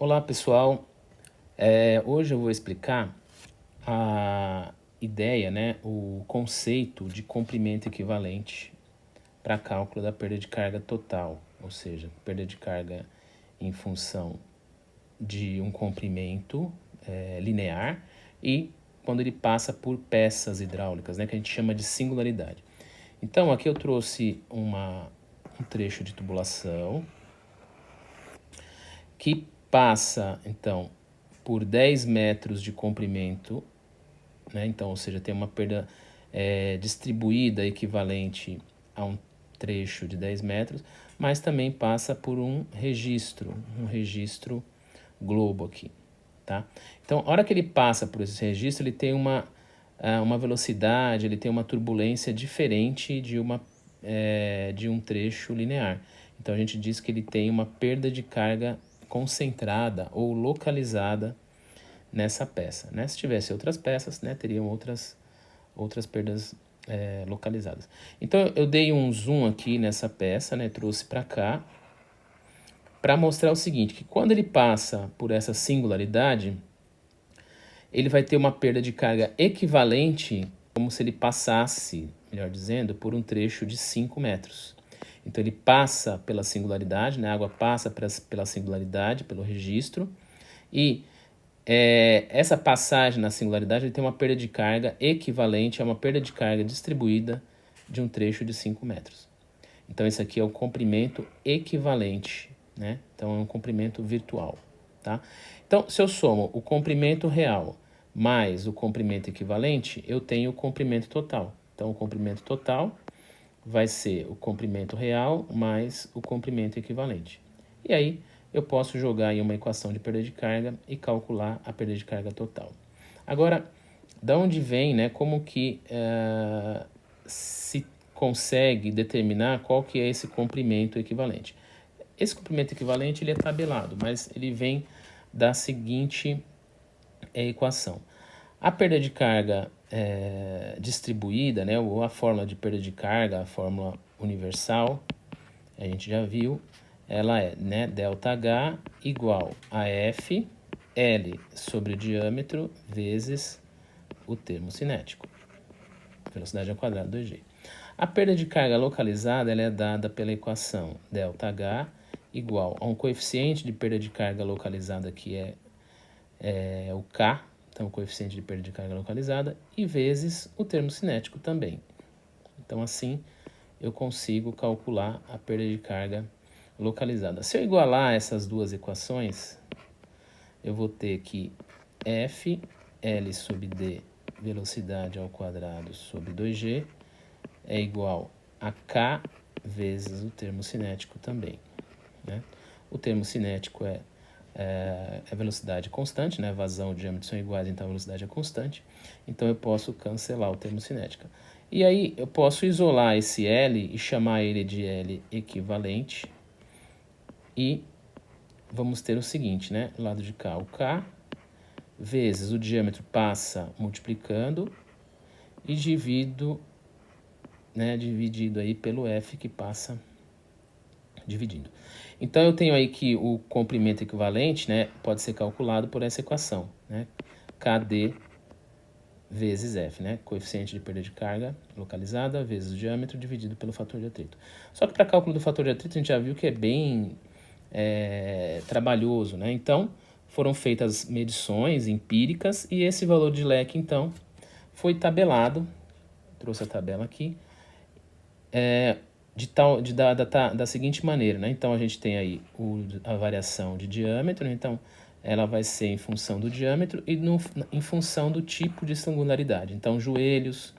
Olá pessoal, hoje eu vou explicar a ideia, né, o conceito de comprimento equivalente para cálculo da perda de carga total, ou seja, perda de carga em função de um comprimento linear e quando ele passa por peças hidráulicas, né, que a gente chama de singularidade. Então aqui eu trouxe um trecho de tubulação que passa, então, por 10 metros de comprimento, né? Então, ou seja, tem uma perda distribuída equivalente a um trecho de 10 metros, mas também passa por um registro globo aqui, tá? Então, a hora que ele passa por esse registro, ele tem uma velocidade, ele tem uma turbulência diferente de um trecho linear. Então, a gente diz que ele tem uma perda de carga concentrada ou localizada nessa peça, né? Se tivesse outras peças, né, teriam outras perdas localizadas. Então eu dei um zoom aqui nessa peça, né, trouxe para cá, para mostrar o seguinte, que quando ele passa por essa singularidade, ele vai ter uma perda de carga equivalente, como se ele passasse, melhor dizendo, por um trecho de 5 metros. Então ele passa pela singularidade, né? A água passa pela singularidade, pelo registro, e essa passagem na singularidade ele tem uma perda de carga equivalente a uma perda de carga distribuída de um trecho de 5 metros. Então esse aqui é o comprimento equivalente, né? Então é um comprimento virtual, tá? Então se eu somo o comprimento real mais o comprimento equivalente, eu tenho o comprimento total. Então o comprimento total vai ser o comprimento real mais o comprimento equivalente. E aí eu posso jogar em uma equação de perda de carga e calcular a perda de carga total. Agora, da onde vem, né, como que se consegue determinar qual que é esse comprimento equivalente? Esse comprimento equivalente ele é tabelado, mas ele vem da seguinte equação. A perda de carga distribuída, né, ou a fórmula de perda de carga, a fórmula universal, a gente já viu, ela é, né, ΔH igual a F L sobre o diâmetro vezes o termo cinético, velocidade ao quadrado 2G. A perda de carga localizada ela é dada pela equação ΔH igual a um coeficiente de perda de carga localizada que é o K, então o coeficiente de perda de carga localizada, e vezes o termo cinético também. Então assim eu consigo calcular a perda de carga localizada. Se eu igualar essas duas equações, eu vou ter que F L sub D, velocidade ao quadrado sobre 2G, é igual a K vezes o termo cinético também, né? O termo cinético é velocidade constante, né? Vazão e diâmetro são iguais, então a velocidade é constante. Então eu posso cancelar o termo cinética. E aí eu posso isolar esse L e chamar ele de L equivalente. E vamos ter o seguinte, né? Do lado de cá, o K vezes o diâmetro passa multiplicando e dividido aí pelo F que passa dividindo. Então eu tenho aí que o comprimento equivalente, né, pode ser calculado por essa equação, né? KD vezes F, né? Coeficiente de perda de carga localizada vezes o diâmetro dividido pelo fator de atrito. Só que para cálculo do fator de atrito a gente já viu que é bem trabalhoso, né? Então foram feitas medições empíricas e esse valor de leque então foi tabelado, trouxe a tabela aqui, da seguinte maneira, né? Então a gente tem aí a variação de diâmetro, né? Então ela vai ser em função do diâmetro e em função do tipo de singularidade. Então joelhos,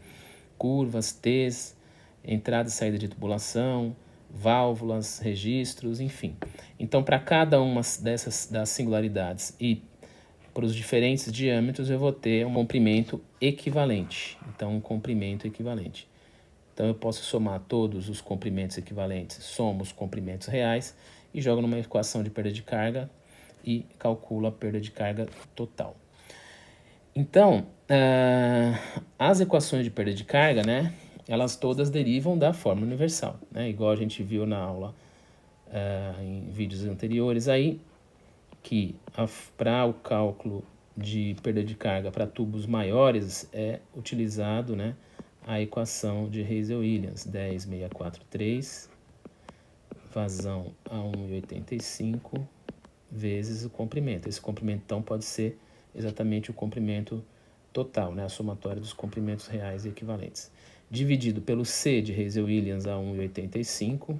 curvas, T's, entrada e saída de tubulação, válvulas, registros, enfim. Então para cada uma das singularidades e para os diferentes diâmetros eu vou ter um comprimento equivalente. Então um comprimento equivalente. Então eu posso somar todos os comprimentos equivalentes, somo os comprimentos reais e jogo numa equação de perda de carga e calculo a perda de carga total. Então, as equações de perda de carga, né, elas todas derivam da fórmula universal, né, igual a gente viu na aula em vídeos anteriores aí. que para o cálculo de perda de carga para tubos maiores é utilizado, né, a equação de Hazel-Williams, 10.643, vazão a 1,85 vezes o comprimento. Esse comprimento, então, pode ser exatamente o comprimento total, né, a somatória dos comprimentos reais e equivalentes, dividido pelo C de Hazel-Williams a 1,85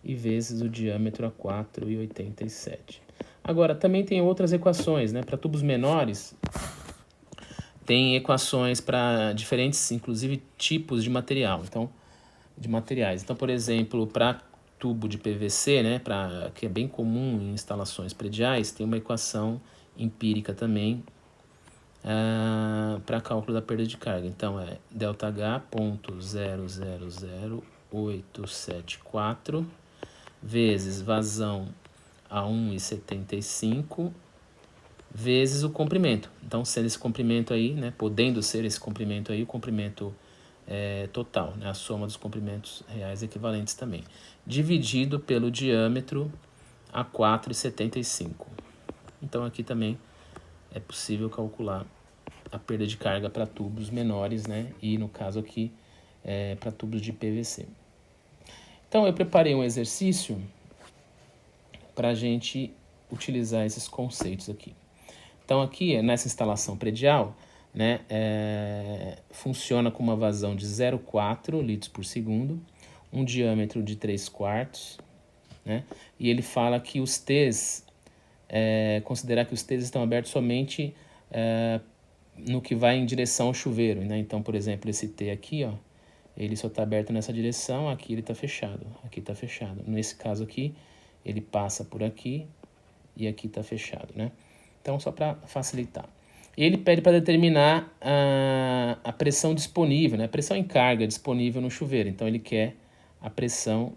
e vezes o diâmetro a 4,87. Agora, também tem outras equações, né? Para tubos menores, tem equações para diferentes, inclusive, tipos de material. Então, de materiais. Então, por exemplo, para tubo de PVC, né, que é bem comum em instalações prediais, tem uma equação empírica também para cálculo da perda de carga. Então, é ΔH.000874 vezes vazão a 1,75 vezes o comprimento. Então, sendo esse comprimento aí, né, podendo ser esse comprimento aí, o comprimento total, né, a soma dos comprimentos reais equivalentes também, dividido pelo diâmetro a 4,75. Então, aqui também é possível calcular a perda de carga para tubos menores, né, e no caso aqui, para tubos de PVC. Então, eu preparei um exercício para a gente utilizar esses conceitos aqui. Então, aqui, nessa instalação predial, né, funciona com uma vazão de 0,4 litros por segundo, um diâmetro de 3/4, né, e ele fala que os T's, considerar que os T's estão abertos somente no que vai em direção ao chuveiro, né? Então, por exemplo, esse T aqui, ó, ele só está aberto nessa direção, aqui ele está fechado, aqui está fechado. Nesse caso aqui, ele passa por aqui e aqui está fechado, né? Então, só para facilitar. E ele pede para determinar a pressão disponível, né? A pressão em carga disponível no chuveiro. Então, ele quer a pressão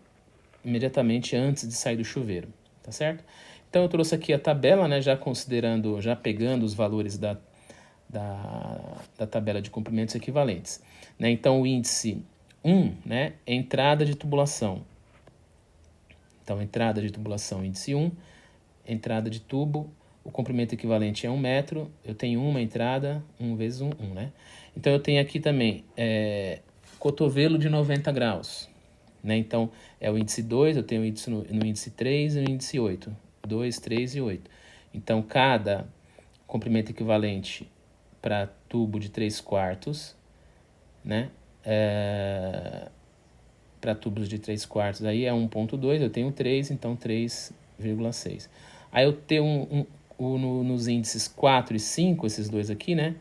imediatamente antes de sair do chuveiro, tá certo? Então, eu trouxe aqui a tabela, né? Já considerando, já pegando os valores da tabela de comprimentos equivalentes, né? Então, o índice 1, né, é entrada de tubulação. Então, entrada de tubulação, índice 1, entrada de tubo, o comprimento equivalente é 1 metro, eu tenho uma entrada, 1 vezes 1, né? Então, eu tenho aqui também cotovelo de 90 graus, né? Então, é o índice 2, eu tenho o índice no índice 3 e no índice 8, 2, 3 e 8. Então, cada comprimento equivalente para tubo de 3/4, né? Para tubos de 3/4 aí é 1,2, eu tenho 3, então 3,6. Aí eu tenho nos índices 4 e 5, esses dois aqui, né?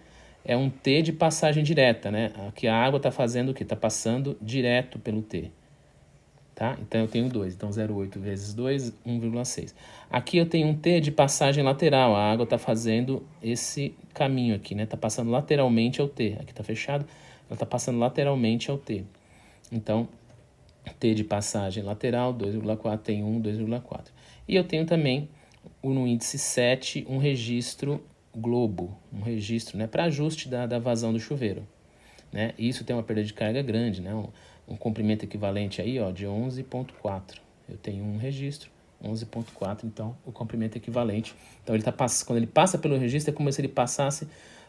É um T de passagem direta, né? Aqui a água está fazendo o quê? Está passando direto pelo T. Tá? Então eu tenho 2, então 0,8 vezes 2, 1,6. Aqui eu tenho um T de passagem lateral, a água está fazendo esse caminho aqui, né? Está passando lateralmente ao T, aqui está fechado, ela está passando lateralmente ao T. Então, T de passagem lateral, 2,4, tem 1, 2,4. E eu tenho também, no índice 7, um registro globo, um registro, né, para ajuste da vazão do chuveiro, né? E isso tem uma perda de carga grande, né? Um comprimento equivalente aí, ó, de 11,4. Eu tenho um registro, 11,4, então o comprimento equivalente. Então ele quando ele passa pelo registro é como se ele passasse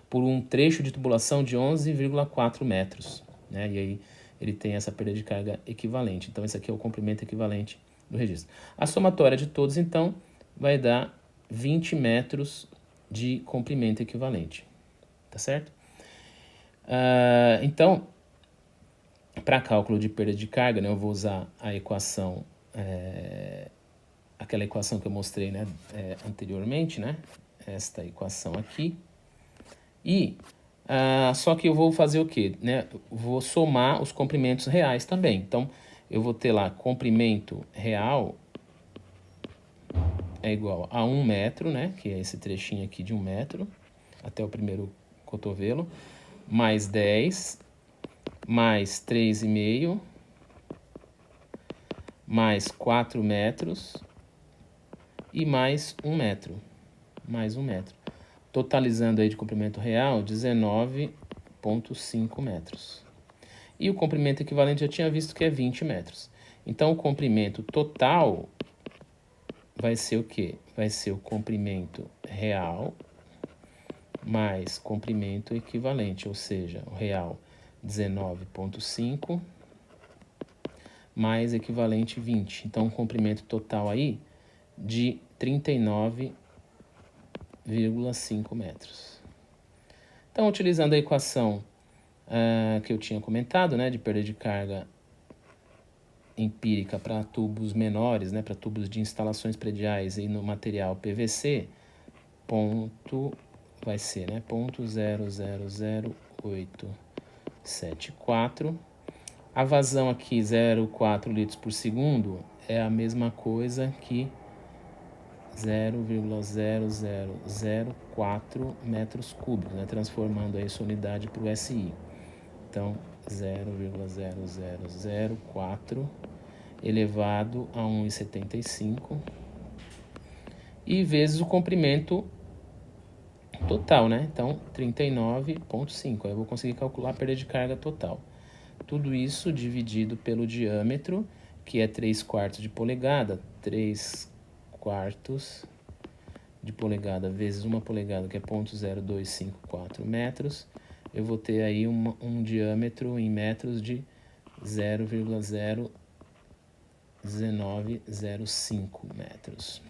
por um trecho de tubulação de 11,4 metros, né? E aí ele tem essa perda de carga equivalente. Então esse aqui é o comprimento equivalente do registro. A somatória de todos, então, vai dar 20 metros de comprimento equivalente, tá certo? Então, para cálculo de perda de carga, né, eu vou usar a equação, aquela equação que eu mostrei, né, anteriormente, né, esta equação aqui. E só que eu vou fazer o quê? Né? Vou somar os comprimentos reais também. Então, eu vou ter lá comprimento real é igual a 1 metro, né, que é esse trechinho aqui de 1 metro, até o primeiro cotovelo, mais 10, mais 3,5, mais 4 metros e mais 1 metro. Mais 1 metro. Totalizando aí de comprimento real, 19,5 metros. E o comprimento equivalente eu tinha visto que é 20 metros. Então, o comprimento total vai ser o quê? vai ser o comprimento real mais comprimento equivalente, ou seja, o real 19,5 mais equivalente 20. Então, o comprimento total aí de 39,5 metros. Então, utilizando a equação que eu tinha comentado, né, de perda de carga empírica para tubos menores, né, para tubos de instalações prediais e no material PVC, vai ser, né, 0,000874. A vazão aqui, 0,4 litros por segundo, é a mesma coisa que 0,0004 metros cúbicos, né, transformando aí essa unidade para o SI. Então, 0,0004 elevado a 1,75 e vezes o comprimento total, né? Então, 39,5. Aí eu vou conseguir calcular a perda de carga total. Tudo isso dividido pelo diâmetro, que é 3/4 de polegada. 3/4 de polegada vezes 1 polegada, que é 0,0254 metros. Eu vou ter aí um diâmetro em metros de 0,01905 metros.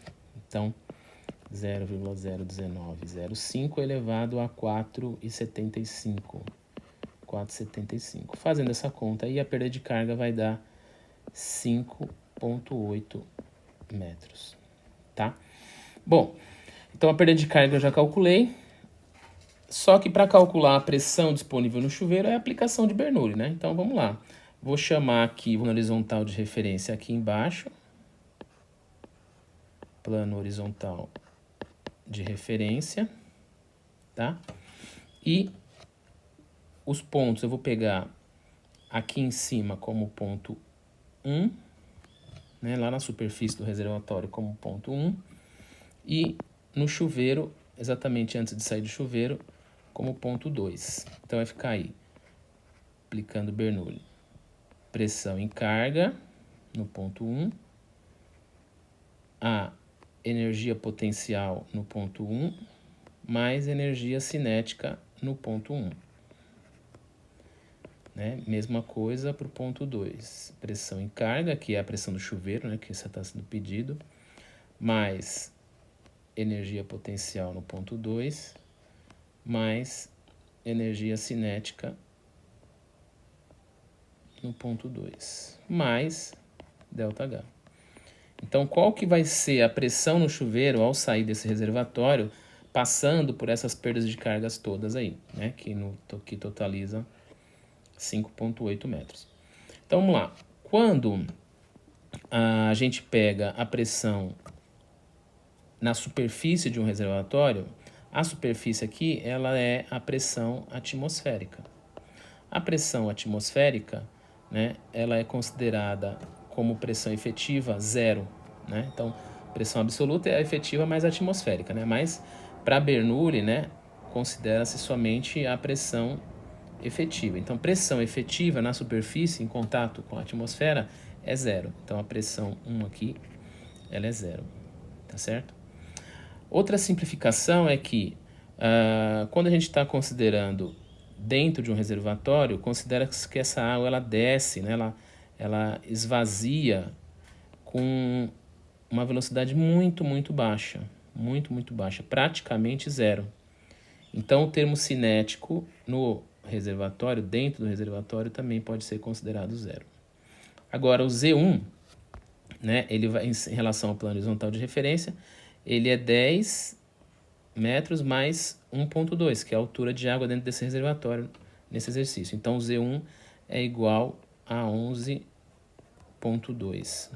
Então, 0,01905 elevado a 4,75. 4,75. Fazendo essa conta aí, a perda de carga vai dar 5,8 metros, tá? Bom, então a perda de carga eu já calculei. Só que para calcular a pressão disponível no chuveiro é a aplicação de Bernoulli, né? Então vamos lá. Vou chamar aqui o plano horizontal de referência aqui embaixo. Plano horizontal de referência, tá? E os pontos eu vou pegar aqui em cima como ponto 1, né? Lá na superfície do reservatório como ponto 1. E no chuveiro, exatamente antes de sair do chuveiro, como ponto 2. Então vai ficar aí, aplicando Bernoulli. Pressão em carga no ponto 1. A energia potencial no ponto 1, mais energia cinética no ponto 1. Né? Mesma coisa para o ponto 2. Pressão em carga, que é a pressão do chuveiro, né? Que isso está sendo pedido, mais energia potencial no ponto 2, mais energia cinética no ponto 2, mais ΔH. Então, qual que vai ser a pressão no chuveiro ao sair desse reservatório, passando por essas perdas de cargas todas aí, né? Que totaliza 5,8 metros. Então, vamos lá. Quando a gente pega a pressão na superfície de um reservatório, a superfície aqui ela é a pressão atmosférica. A pressão atmosférica, né, ela é considerada como pressão efetiva zero, né? Então, pressão absoluta é a efetiva mais atmosférica, né? Mas para Bernoulli, né, considera-se somente a pressão efetiva. Então, pressão efetiva na superfície em contato com a atmosfera é zero. Então, a pressão 1 aqui, ela é zero, tá certo? Outra simplificação é que quando a gente está considerando dentro de um reservatório, considera-se que essa água ela desce, né? Ela esvazia com uma velocidade muito, muito baixa, praticamente zero. Então, o termo cinético no reservatório, dentro do reservatório, também pode ser considerado zero. Agora, o Z1, né, ele vai, em relação ao plano horizontal de referência, ele é 10 metros mais 1,2, que é a altura de água dentro desse reservatório nesse exercício. Então, o Z1 é igual a 11,2,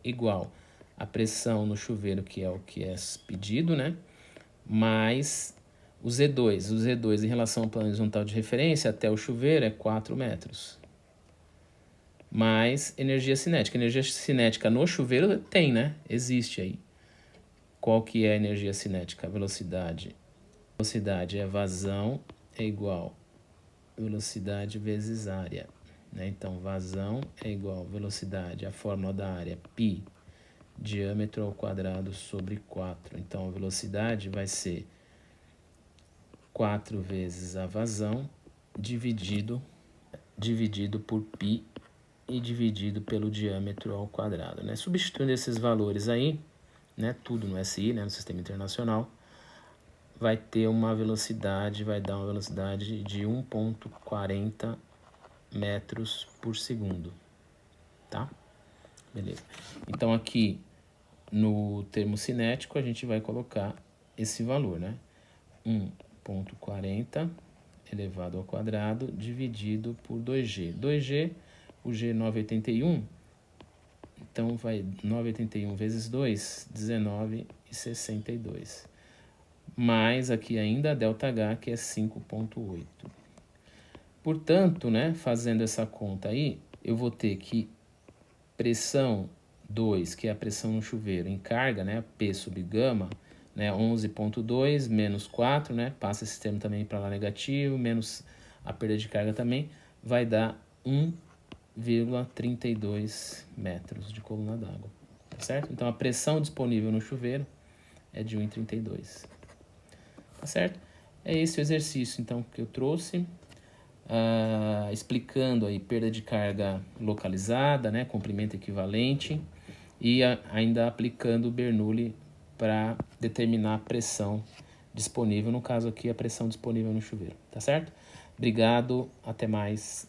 igual a pressão no chuveiro, que é o que é pedido, né, mais o Z2. O Z2 em relação ao plano horizontal de referência até o chuveiro é 4 metros. Mais energia cinética. Energia cinética no chuveiro tem, né? Existe aí. Qual que é a energia cinética? A velocidade. Velocidade é vazão é igual velocidade vezes área. Né? Então, vazão é igual velocidade, a fórmula da área, π diâmetro ao quadrado sobre 4. Então, a velocidade vai ser 4 vezes a vazão dividido por π e dividido pelo diâmetro ao quadrado, né? Substituindo esses valores aí, né, tudo no SI, né, no Sistema Internacional, vai ter uma velocidade, vai dar uma velocidade de 1,40 metros por segundo, tá? Beleza. Então, aqui no termo cinético, a gente vai colocar esse valor, né? 1,40 elevado ao quadrado dividido por 2G. 2G, o G 981, então vai 981 vezes 2, 19,62. Mais aqui ainda a ΔH, que é 5,8. Portanto, né, fazendo essa conta aí, eu vou ter que pressão 2, que é a pressão no chuveiro, em carga, né, P sub gama, né, 11,2 menos 4, né, passa esse termo também para lá negativo, menos a perda de carga também, vai dar 1,32 metros de coluna d'água, tá certo? Então, a pressão disponível no chuveiro é de 1,32, tá certo? É esse o exercício, então, que eu trouxe, explicando aí perda de carga localizada, né, comprimento equivalente, e ainda aplicando o Bernoulli para determinar a pressão disponível, no caso aqui a pressão disponível no chuveiro, tá certo? Obrigado, até mais.